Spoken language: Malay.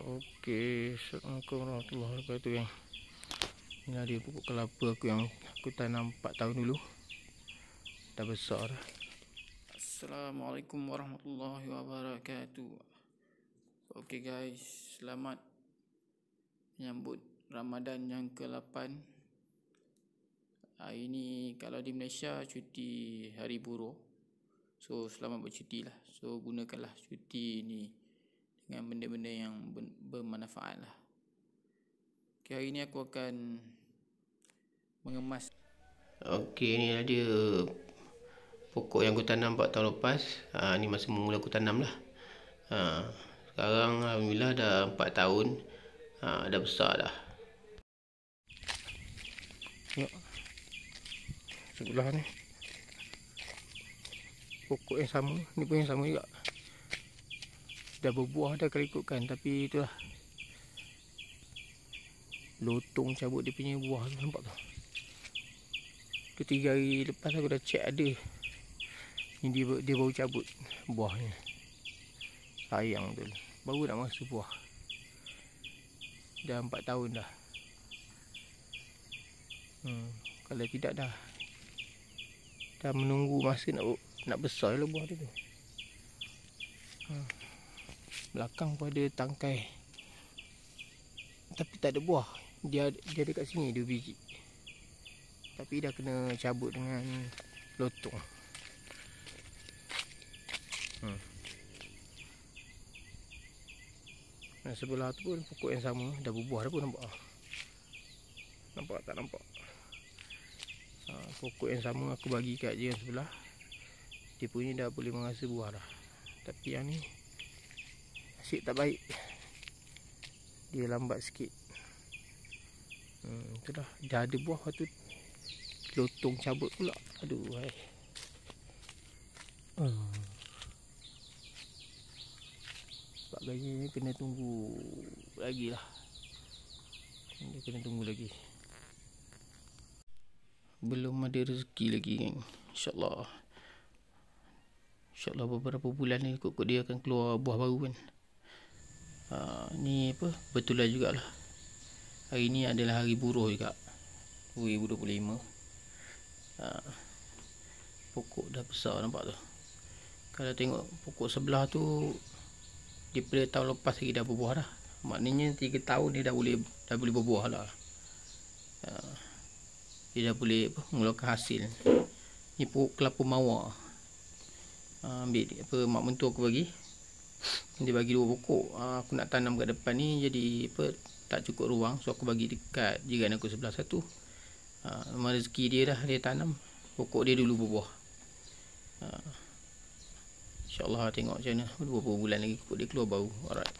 Okey, Assalamualaikum warahmatullahi wabarakatuh yang. Ini dia pokok kelapa aku yang aku tanam 4 tahun dulu. Dah besar dah. Assalamualaikum warahmatullahi wabarakatuh. Okey guys, selamat menyambut Ramadan yang ke-8. Hari ni kalau di Malaysia cuti hari buruh. So selamat bercuti lah. So gunakanlah cuti ni dengan benda-benda yang bermanfaat lah. Okay, hari ni aku akan mengemas. Okay, ni dia pokok yang aku tanam 4 tahun lepas. Ni masa mula aku tanam lah. Sekarang alhamdulillah dah 4 tahun. Dah besar dah. Tengok sebelah ni pokok yang sama, ni pun yang sama juga. Dah berbuah dah kalau ikutkan, tapi itulah lotong cabut dia punya buah tu, nampak tu. Ke 3 hari lepas aku dah check ada. Ni dia baru cabut buahnya. Sayang tu, baru nak masuk buah. Dah 4 tahun dah. Kalau tidak dah menunggu masa nak besar lah buah tu. Belakang pun ada tangkai, tapi tak ada buah. Dia dekat sini 2 biji, tapi dah kena cabut dengan lotong. Yang sebelah tu pun pokok yang sama, dah berbuah dah pun, nampak. Nampak tak nampak? Pokok yang sama aku bagi kat dia yang sebelah. Dia punya dah boleh menghasil buah dah. Tapi yang ni nasib tak baik, dia lambat sikit. Itulah, dah ada buah, lepas tu lotong cabut pula. Aduh, sebab ni kena tunggu lagi lah. Dia kena tunggu lagi. Belum ada rezeki lagi kan. InsyaAllah beberapa bulan ni kot dia akan keluar buah baru kan. Ni apa, betulan jugalah. Hari ni adalah hari buruh juga, 2025. Pokok dah besar, nampak tu. Kalau tengok pokok sebelah tu, daripada tahun lepas lagi dah berbuah dah. Maknanya 3 tahun dia dah boleh berbuah lah. Dia dah boleh mengeluarkan hasil. Ni pokok kelapa mawar. Ambil mak mentua aku bagi. Dia bagi 2 pokok. Aku nak tanam kat depan ni, jadi tak cukup ruang, so aku bagi dekat jiran aku sebelah satu. Memang rezeki dia dah, dia tanam pokok dia dulu berbuah. InsyaAllah tengok macam mana, beberapa bulan lagi pokok dia keluar baru. Alright.